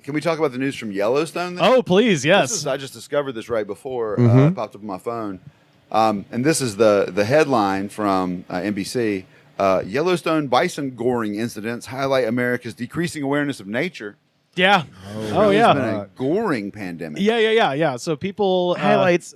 Can we talk about the news from Yellowstone? Oh, please, yes. I just discovered this right before it popped up on my phone. And this is the headline from NBC. Yellowstone bison goring incidents highlight America's decreasing awareness of nature. Yeah. There's been a goring pandemic. Yeah. So people highlights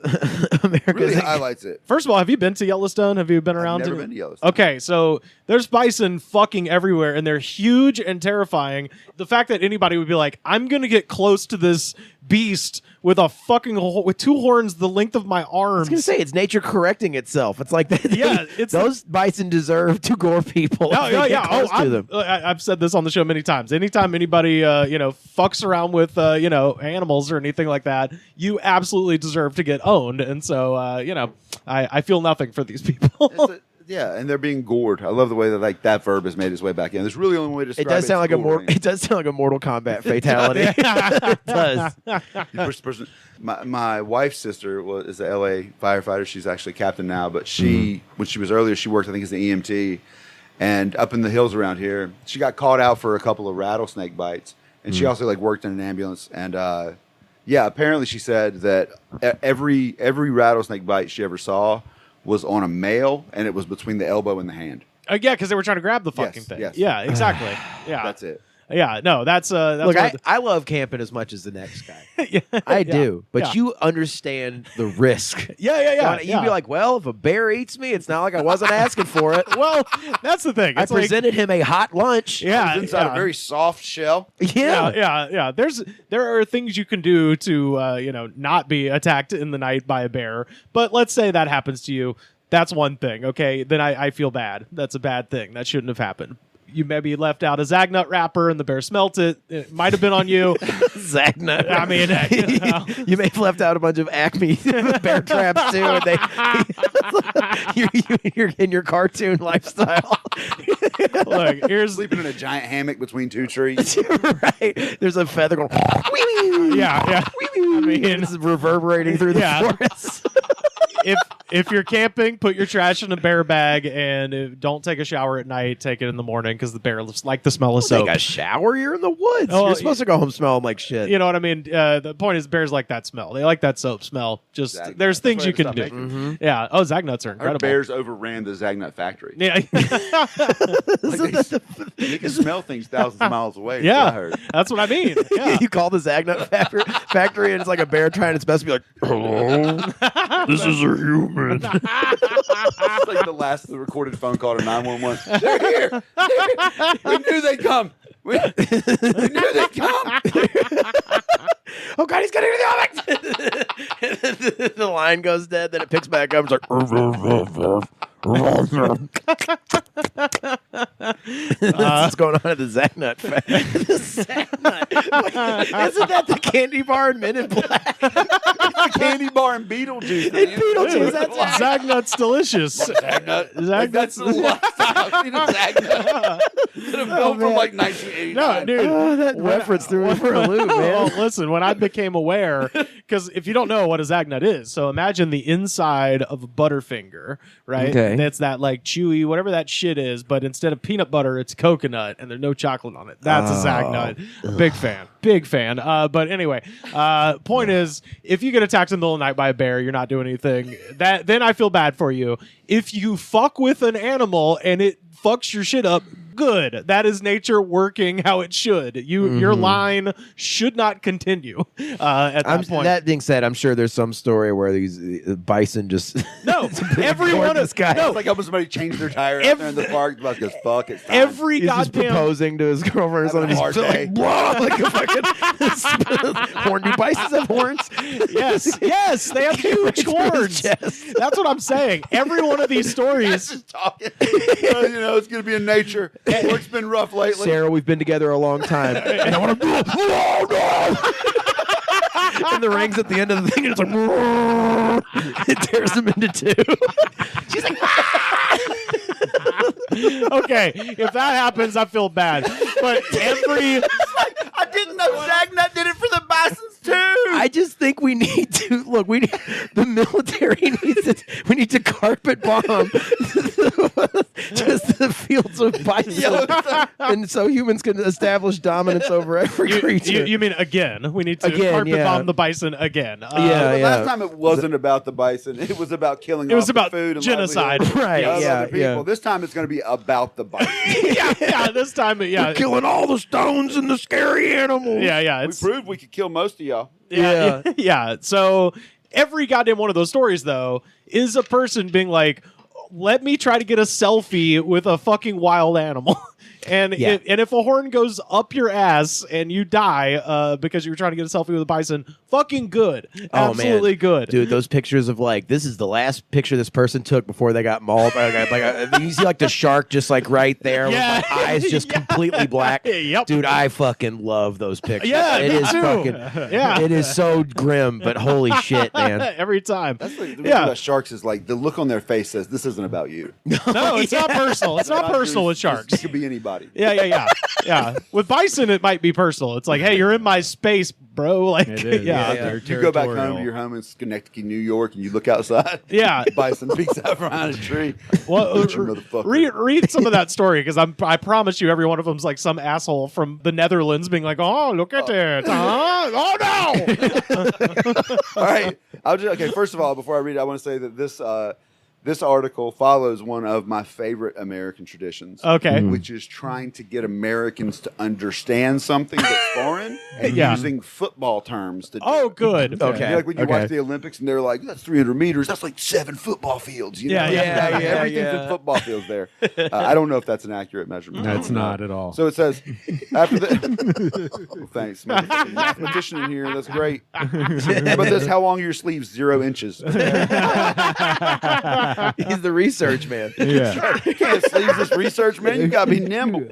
America's Really highlights it. First of all, have you been to Yellowstone? Have you been around? I've never been to Yellowstone. Okay, so there's bison fucking everywhere, and they're huge and terrifying. The fact that anybody would be like, I'm going to get close to this beast with a fucking with two horns the length of my arms. I was going to say, it's nature correcting itself. It's like that. Yeah, those bison deserve to gore people. I've said this on the show many times. Anytime anybody, fucks around with, animals or anything like that, you absolutely deserve to get owned. And so, I feel nothing for these people. Yeah, and they're being gored. I love the way that that verb has made its way back in. There's really only way to describe it. It does sound like a Mortal Kombat fatality. It does. My wife's sister is a LA firefighter. She's actually captain now, but when she was earlier, she worked, I think, as an EMT. And up in the hills around here, she got caught out for a couple of rattlesnake bites. And she also worked in an ambulance. And apparently she said that every rattlesnake bite she ever saw was on a male, and it was between the elbow and the hand. Because they were trying to grab the fucking thing. Yes. Yeah, exactly. Yeah, that's it. Yeah, no, that's look. I love camping as much as the next guy. I do, but you understand the risk. Yeah. You'd be like, well, if a bear eats me, it's not like I wasn't asking for it. Well, that's the thing. I presented him a hot lunch. Yeah, it was inside a very soft shell. Yeah. There are things you can do to not be attacked in the night by a bear. But let's say that happens to you. That's one thing. Okay, then I feel bad. That's a bad thing. That shouldn't have happened. You maybe left out a Zagnut wrapper and the bear smelt it. It might have been on you. Zagnut. I mean, you may have left out a bunch of Acme bear traps too. And you're in your cartoon lifestyle. Look, here's sleeping in a giant hammock between two trees. Right. There's a feather going. Yeah. I mean, it's reverberating through the forest. If you're camping, put your trash in a bear bag and don't take a shower at night. Take it in the morning because the bear like the smell of soap. Take a shower? You're in the woods. You're supposed to go home smelling like shit. You know what I mean? The point is, bears like that smell. They like that soap smell. Just Zagnut. There's things you can do. Mm-hmm. Yeah. Oh, Zagnuts are incredible. Bears overran the Zagnut factory. Yeah. They can smell things thousands of miles away. Yeah, that's what I mean. Yeah. You call the Zagnut factory, and it's like a bear trying its best to be like, "Hello, this is a human." It's like the recorded phone call to 911. They're here. We knew they'd come. We knew they'd come. Oh God, he's getting to the oven. The line goes dead. Then it picks back up. It's like. What's going on at the Zagnut factory? The Zagnut. Isn't that the candy bar in Men in Black? It's the candy bar in Beetlejuice. Beetlejuice. That's Zagnut's delicious. Zagnut. That's the lifestyle. I've seen a Zagnut. It's a film from 1989. No, dude. That reference threw me for a loop, man. Well, listen, when I became aware, because if you don't know what a Zagnut is, so imagine the inside of a Butterfinger, right? Okay. That's that chewy, whatever that shit is, but instead of peanut butter, it's coconut, and there's no chocolate on it. That's a Zagnut. Big fan. But anyway, point is, if you get attacked in the middle of the night by a bear, you're not doing anything. Then I feel bad for you. If you fuck with an animal and it fucks your shit up, good. That is nature working how it should. Your line should not continue at that point. That being said, I'm sure there's some story where these bison just everyone this guy. It's like almost somebody changed their tire out there in the park. About goes, fuck it. Every He's just proposing to his girlfriend or something. He's like, like a fucking horn. Do bisons have horns? Yes, they have huge horns. That's what I'm saying. Every one of these stories. Just talking. It's going to be in nature. Work's been rough lately. Sarah, we've been together a long time. And I want to do it. No. And the ring's at the end of the thing, and it's like, it tears them into two. She's like, okay, if that happens, I feel bad. But I didn't know Zagnut did it for the bisons too. I just think we need to the military needs to. We need to carpet bomb Just the fields of bison. And so humans can establish dominance over every creature. You mean again? We need to Again, carpet yeah. bomb the bison again. Last time it wasn't about the bison. It was about killing. It was off the about food and genocide. livelihood Right, of yeah, other people. yeah. This time it's going to be about the bison. yeah. This time, yeah, Killing all the stones and the scary animals. yeah. We It's proved we could kill most of y'all. yeah. So every goddamn one of those stories, though, is a person being like, "Let me try to get a selfie with a fucking wild animal." And if a horn goes up your ass and you die because you were trying to get a selfie with a bison, fucking good. Absolutely good. Dude, those pictures of like, this is the last picture this person took before they got mauled. You see like the shark just like right there with my eyes just completely black. Yep. Dude, I fucking love those pictures. Yeah, it me is too. fucking, it is so grim, but holy shit, man. Every time. That's like the reason about sharks is like the look on their face says this isn't about you. No, it's not personal. It's not personal with sharks. It could be anybody. Yeah. With bison, it might be personal. It's like, hey, you're in my space, bro. Like, It is. yeah. You go back home to your home in Schenectady, New York, and you look outside. Yeah. Bison peeks out behind a tree. Well, Look at you, motherfucker. read some of that story because I promise you, every one of them's like some asshole from the Netherlands being like, "Oh, look at it! Oh no!" All right. Okay. First of all, before I read it, I want to say that this article follows one of my favorite American traditions. Okay. Which is trying to get Americans to understand something that's foreign and Yeah. using football terms to do Oh, it. good. Okay. You know, like when you Okay. watch the Olympics and they're like, that's 300 meters. That's like 7 football fields. You know? Yeah. Everything's in football fields there. I don't know if that's an accurate measurement. No, it's not at all. So it says, after the. Well, thanks. Mathematician in here. That's great. How about this? How long are your sleeves? 0 inches. He's the research man. Yeah. You can't sleeve this research, man. You got to be nimble.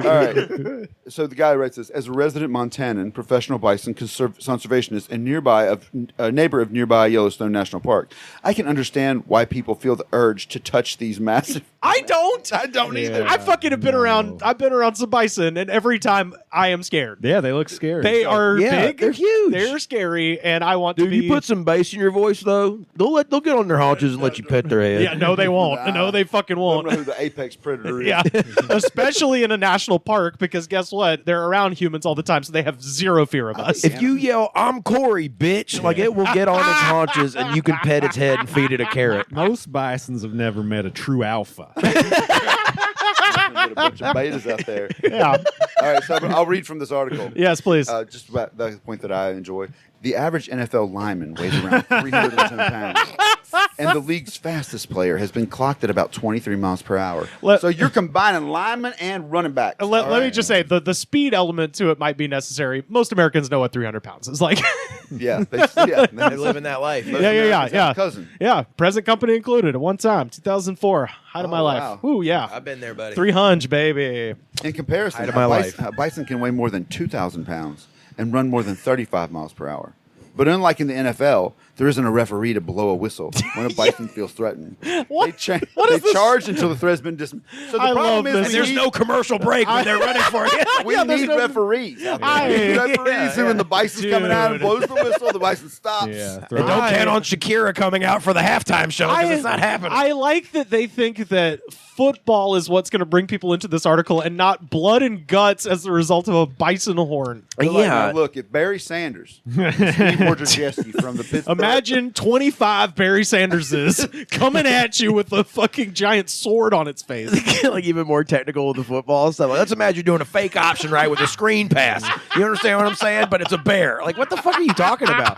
All right. So the guy writes this: as a resident Montanan, professional bison conservationist, and a neighbor of nearby Yellowstone National Park, I can understand why people feel the urge to touch these massive. I don't. I don't either. I fucking have been around. I've been around some bison, and every time I am scared. Yeah, they look scary. They are big. They're huge. They're scary, and I want Dude, to be. you put some bass in your voice though, they'll get on their haunches and let you pet their head. Yeah, no, they won't. No, they fucking I don't won't. know who the apex predator is. Yeah, especially in a national park because guess what? They're around humans all the time, so they have zero fear of us. If you yell, "I'm Corey, bitch," like it will get on its haunches and you can pet its head and feed it a carrot. Most bisons have never met a true alpha. There's a bunch of betas out there. Yeah. All right, so I'll read from this article. Yes, please. Just about the point that I enjoy. The average NFL lineman weighs around 310 pounds, and the league's fastest player has been clocked at about 23 miles per hour. So you're combining lineman and running back. Let me just say the speed element to it might be necessary. Most Americans know what 300 pounds is like. Yeah, They're living that life. Yeah. Cousin. Yeah, present company included at one time, 2004, height of my life. wow. Ooh, yeah. I've been there, buddy. 300, baby. In comparison, Height of my life. a bison can weigh more than 2,000 pounds and run more than 35 miles per hour. But unlike in the NFL, there isn't a referee to blow a whistle when a bison feels threatened. What? They is this? charge until the threat's been dismissed. So the I problem love is this. we There's need, no commercial break when they're running for you. we there's need no- referees. Out there. We need referees who, when the bison's coming out and Dude. blows the whistle, the bison stops. Yeah, And don't count on Shakira coming out for the halftime show because it's not happening. I like that they think that football is what's going to bring people into this article and not blood and guts as a result of a bison horn. They're like, Yeah. now look, if Barry Sanders, Steve Wojciechowski from the Pittsburgh, Imagine 25 Barry Sanderses coming at you with a fucking giant sword on its face. Like even more technical with the football stuff. Like, let's imagine doing a fake option right with a screen pass. You understand what I'm saying? But it's a bear. Like what the fuck are you talking about?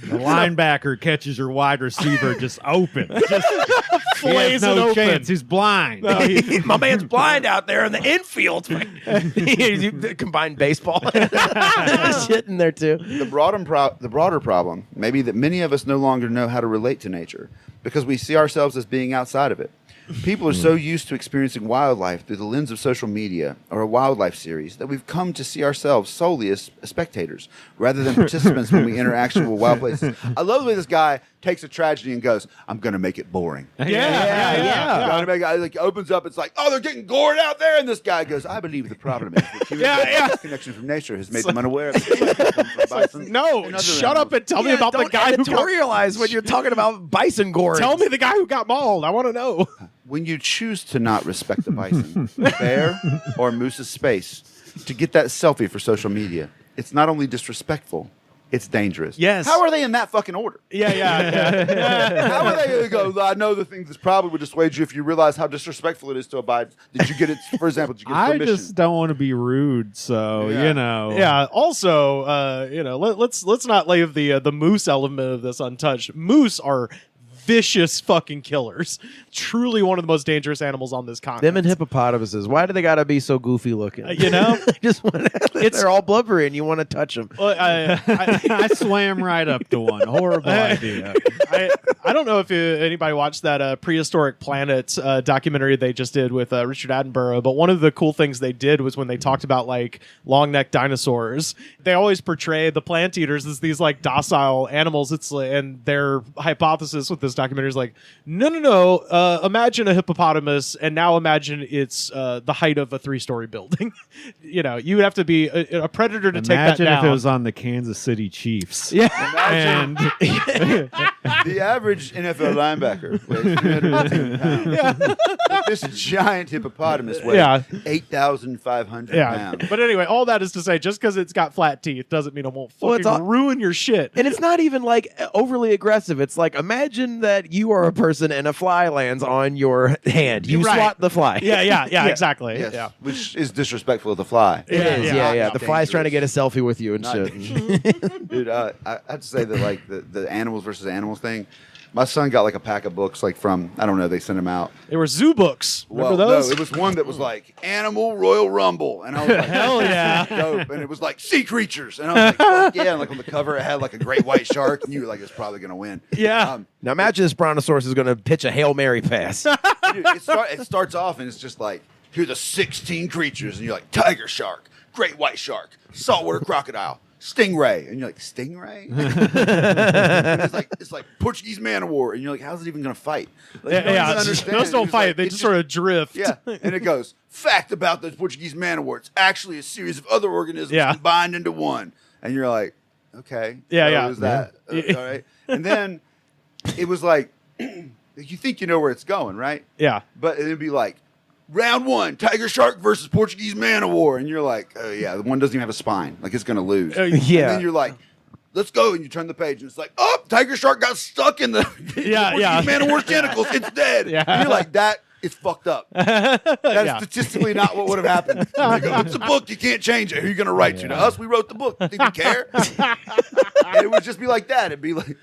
The linebacker catches your wide receiver just open. Just he has Flays it no open. chance. He's blind. No, My man's blind out there in the infield. You combine baseball shit in there too. the broader problem may be that many of us no longer know how to relate to nature because we see ourselves as being outside of it. People are so used to experiencing wildlife through the lens of social media or a wildlife series that we've come to see ourselves solely as spectators rather than participants when we interact with wild places. I love the way this guy takes a tragedy and goes, I'm going to make it boring. yeah. Trying to make it, like, opens up, it's like, oh, they're getting gored out there. And this guy goes, I believe the problem is that human disconnection from nature has made them unaware of the bison No, and other shut up animals. and tell me about the don't guy who got, editorialize when you're talking about bison gorings. tell me the guy who got mauled. I want to know. when you choose to not respect the bison, bear, or moose's space to get that selfie for social media, it's not only disrespectful, it's dangerous. Yes. How are they in that fucking order? Yeah. How are they going to go, I know the things that probably would dissuade you if you realize how disrespectful it is to abide. Did you get it, for example, did you get I permission? just don't want to be rude, so Yeah. you know. Yeah. Also, let's not leave the moose element of this untouched. Moose are vicious fucking killers. Truly one of the most dangerous animals on this continent. Them and hippopotamuses. Why do they gotta be so goofy looking? They're all blubbery, and you want to touch them. Well, I swam right up to one. Horrible idea. I don't know if anybody watched that Prehistoric Planets documentary they just did with Richard Attenborough, but one of the cool things they did was when they talked about like long-necked dinosaurs, they always portray the plant eaters as these like docile animals. And their hypothesis with this documentary is like, no. Imagine a hippopotamus, and now imagine it's the height of a 3-story building. You would have to be a predator to take that down. Imagine if it was on the Kansas City Chiefs. Yeah. And The average NFL linebacker weighs 310 pounds. Yeah. But this giant hippopotamus weighs 8,500 Yeah. pounds. But anyway, all that is to say, just because it's got flat teeth doesn't mean it won't fucking ruin your shit. And it's not even like overly aggressive. It's like, imagine that you are a person and a fly lands on your hand. You Right. swat the fly. Yeah, exactly. Yes, Yeah. which is disrespectful of the fly. It is, Yeah. yeah. Not The fly's trying to get a selfie with you and Not shit. dangerous. Dude, I have to say that like the animals versus animals thing, my son got like a pack of books like from, I don't know, they sent them out. They were zoo books. Remember Well, those? no, it was one that was like Animal Royal Rumble, and I was like, Hell this is yeah. dope. And it was like sea creatures, and I was like, fuck yeah, and like on the cover it had like a great white shark, and you were like, it's probably gonna win. Yeah. Now imagine this brontosaurus is going to pitch a Hail Mary pass. Dude, it starts off and it's just like, here are the 16 creatures, and you're like, tiger shark, great white shark, saltwater crocodile, stingray, and you're like, stingray? And it's like Portuguese man of war, and you're like, how's it even gonna fight? Like, you don't even understand. Those don't It's fight. like, They it's just sort of drift. yeah, and it goes, fact about the Portuguese man of war. It's actually a series of other organisms Yeah. combined into one. And you're like, okay. Yeah, so yeah. Is that all right? And then it was like, you think you know where it's going, right? Yeah. But it'd be like, round 1, tiger shark versus Portuguese man of war. And you're like, oh yeah, the one doesn't even have a spine. Like it's going to lose. Yeah. And then you're like, let's go. And you turn the page and it's like, oh, tiger shark got stuck in the Portuguese man of war's tentacles. It's dead. Yeah. And you're like, that is fucked up. That's Yeah. statistically not what would have happened. And they go, it's a book. You can't change it. Who are you going to write to? To us? We wrote the book. Think we care? And it would just be like that. It'd be like,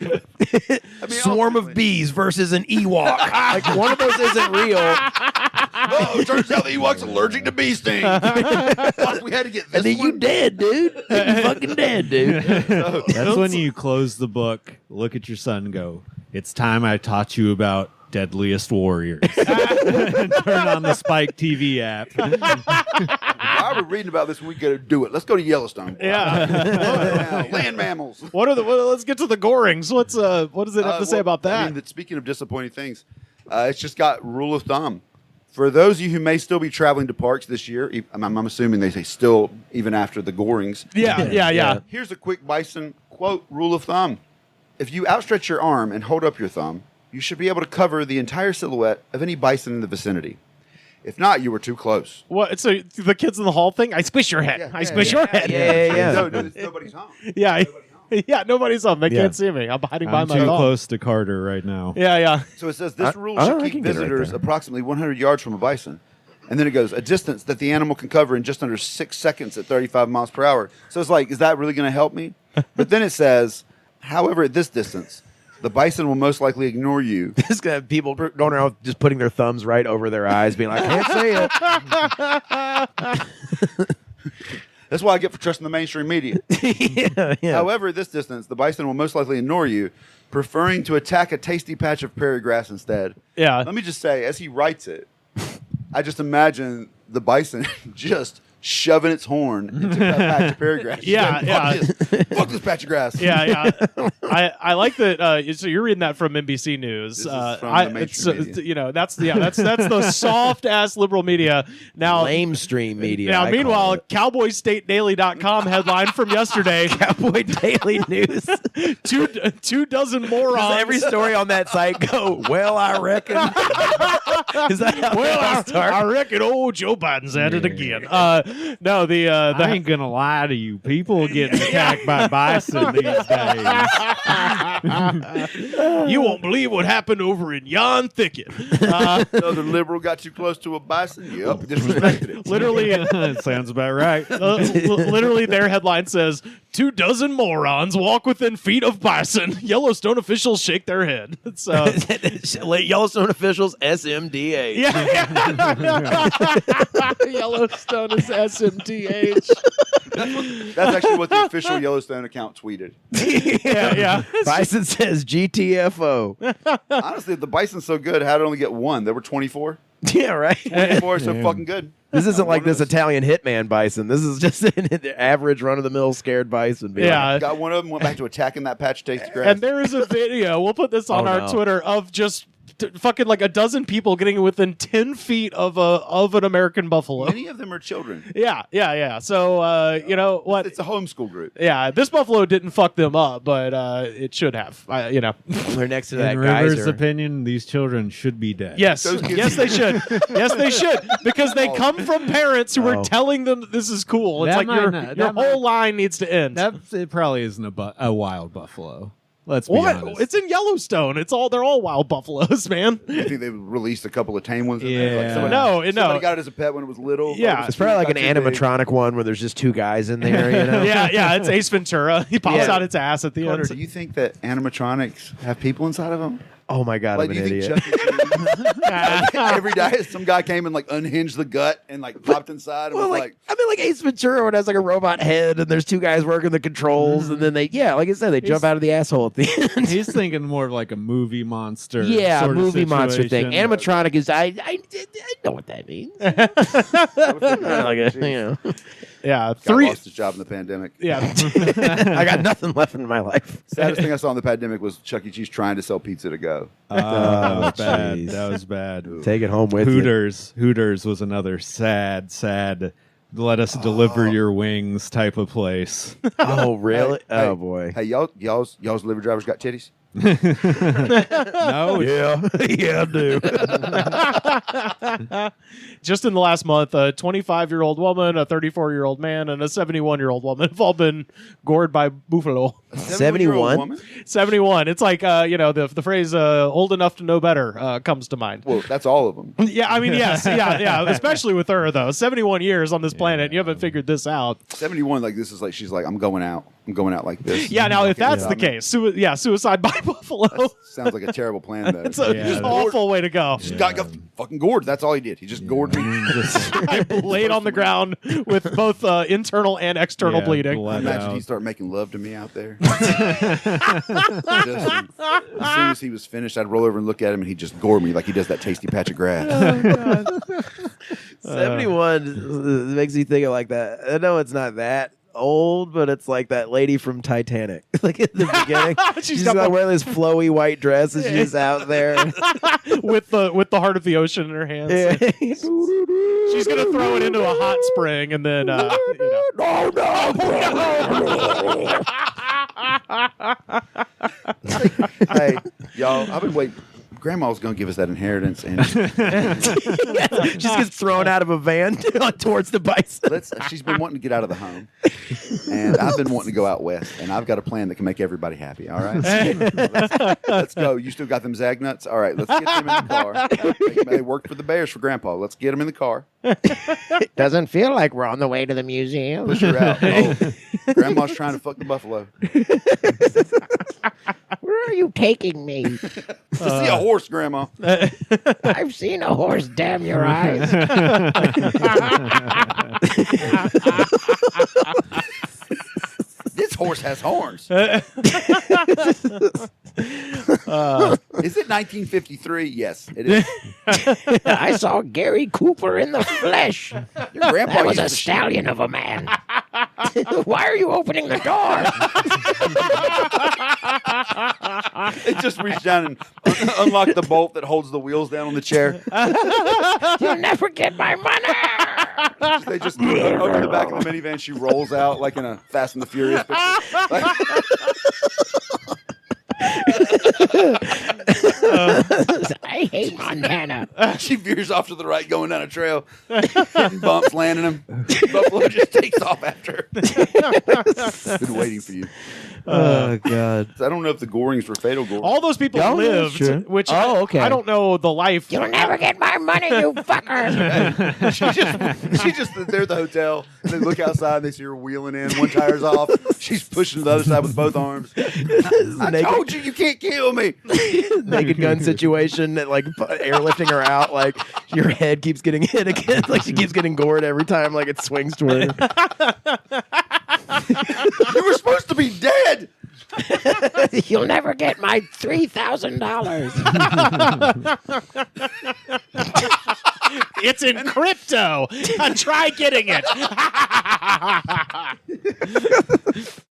Swarm of bees versus an Ewok. Like one of those isn't real. oh, it turns out the Ewok's allergic to bee sting. Fuck, we had to get this And then you one. dead, dude. You fucking dead, dude. that's when you close the book, look at your son, and go, it's time I taught you about Deadliest Warriors. Turn on the Spike TV app. Why are we reading about this when we got to do it? Let's go to Yellowstone. Yeah. Land mammals. Let's get to the Gorings. What does it have to say Well, about that? I mean, speaking of disappointing things, it's just got rule of thumb. For those of you who may still be traveling to parks this year, I'm assuming they say still even after the Gorings. Yeah. Here's a quick bison quote rule of thumb. If you outstretch your arm and hold up your thumb, you should be able to cover the entire silhouette of any bison in the vicinity. If not, you were too close. What? So the kids in the hall thing? I squish your head. I squish your head. Yeah. No, it's nobody's home. Yeah. Yeah, nobody's home. They Yeah. can't see me. I'm hiding by I'm my too thumb. close to Carter right now. Yeah. So it says this rule I should can keep get it right visitors there. approximately 100 yards from a bison. And then it goes, a distance that the animal can cover in just under 6 seconds at 35 miles per hour. So it's like, is that really going to help me? But then it says, however, at this distance, the bison will most likely ignore you. Just gonna have people going around just putting their thumbs right over their eyes, being like, I can't say it. That's why I get for trusting the mainstream media. yeah. However, at this distance, the bison will most likely ignore you, preferring to attack a tasty patch of prairie grass instead. Yeah. Let me just say, as he writes it, I just imagine the bison just shoving its horn into that patch of prairie grass. Yeah, Fuck this patch of grass. Yeah. I like that. So you're reading that from NBC News. This is from the mainstream media. You know, that's the soft ass liberal media. Now, Lamestream media. Now, I meanwhile, call CowboyStateDaily.com headline from yesterday: it. Cowboy Daily News. two dozen morons. Does every story on that site go, well, I reckon? Is that how Well, they all I start? recked old Joe Biden's at it again. No, the I ain't gonna lie to you. People getting attacked by bison these days. you won't believe what happened over in yon thicket. Another liberal got too close to a bison. Yep, disrespected it. Literally, Sounds about right. literally, their headline says 24 morons walk within feet of bison. Yellowstone officials shake their head. So, Yellowstone officials, SMDA. Yellowstone is SMTH. That's actually what the official Yellowstone account tweeted. Yeah. Bison says GTFO. Honestly, if the bison's so good, how did it only get one? There were 24. Yeah, right. 24 is so fucking good. This isn't like this One of Italian hitman bison. This is just an average run-of-the-mill scared bison. Being Yeah. Got one of them, went back to attacking that patch of tasty grass. And there is a video, we'll put this on Oh, our no. Twitter, of just fucking like a dozen people getting within 10 feet of an American buffalo. Many of them are children. Yeah. So, you know what? It's a homeschool group. Yeah, this buffalo didn't fuck them up, but it should have. You know. They're next to that In Rivers' geyser. opinion, these children should be dead. Yes, Those kids- yes, they should. Yes, they should, because they come from parents who are Oh. telling them that this is cool. It's That like might your not- your that whole might- line needs to end. It probably isn't a wild buffalo. Let's be What? honest. It's in Yellowstone. They're all wild buffaloes, man. I think they released a couple of tame ones. In Yeah. there. Like somebody No. got it as a pet when it was little. Yeah. It's probably like an Got too big. animatronic one where there's just two guys in there, you know? Yeah, it's Ace Ventura. He pops Yeah. out its ass at the Carter, end. do you think that animatronics have people inside of them? Oh my God, Like, I'm do an you idiot. think every day some guy came and like unhinged the gut and like popped inside and Well, was like I mean, like Ace Ventura, where it has like a robot head, and there's two guys working the controls, and then like I said, they jump out of the asshole at the end. He's thinking more of like a movie monster. Yeah, sort of movie monster thing. situation. Animatronic is I know what that means. Yeah, Guy three. lost his job in the pandemic. Yeah, I got nothing left in my life. Saddest thing I saw in the pandemic was Chuck E. Cheese trying to sell pizza to go. That was bad. jeez. That was bad. Take it home with Hooters was another sad. Let us deliver your wings type of place. you. Oh, really? Hey, Oh boy. Hey, y'all's delivery drivers got titties? No, Yeah, yeah, I do. just in the last month, a 25-year-old woman, a 34-year-old man, and a 71-year-old woman have all been gored by buffalo. 71? woman? 71. It's like the phrase "old enough to know better" comes to mind. Well, that's all of them. Yeah, I mean, yes, yeah. Especially with her though, 71 years on this planet, you haven't figured this out. 71, like this is like she's like, I'm going out like this. Yeah, now if that's the Yeah. case, suicide by buffalo. Sounds like a terrible plan though. It's an Yeah. awful way to go. Just got fucking gored. That's all he did. He just gored me. I laid on the ground with both internal and external Yeah, bleeding. blood Imagine out. he started making love to me out there. As soon as he was finished, I'd roll over and look at him, and he'd just gore me like he does that tasty patch of grass. 71 makes me think of like that. I know it's not that old, but it's like that lady from Titanic. Like in the beginning, she's got got the- wearing this flowy white dress, and she's out there. with the heart of the ocean in her hands. Yeah. She's gonna throw it into a hot spring and then Hey, y'all, I've been waiting. Grandma's gonna give us that inheritance, and She just gets thrown out of a van towards the bison. she's been wanting to get out of the home, and I've been wanting to go out west, and I've got a plan that can make everybody happy. All right, let's go. You still got them Zag nuts? All right, let's get them in the car. They worked for the Bears for Grandpa. Let's get them in the car. Doesn't feel like we're on the way to the museum. Push her out. Oh, Grandma's trying to fuck the buffalo. Where are you taking me? To see a horse, Grandma. I've seen a horse. Damn your eyes. This horse has horns. Is it 1953? Yes, it is. I saw Gary Cooper in the flesh. Your grandpa That was used a to stallion of a man. Why are you opening the door? They just reach down and unlock the bolt that holds the wheels down on the chair. You'll never get my money. They just open the back of the minivan. She rolls out like in a Fast and the Furious picture. I hate Montana. She veers off to the right, going down a trail, hitting bumps, landing him. Buffalo just takes off after her. Been waiting for you. Oh, God. I don't know if the Gorings were fatal Gorings. All those people Oh, that's lived, true. which okay. I don't know the life. You'll never get my money, you fucker. she just they're at the hotel. And they look outside and they see her wheeling in. One tire's off. She's pushing to the other side with both arms. I told you can't kill me. Naked gun situation, and, like airlifting her out. Like your head keeps getting hit again. Like she keeps getting gored every time. Like it swings toward her. You were supposed to be dead. You'll never get my $3,000. It's in crypto. Try getting it.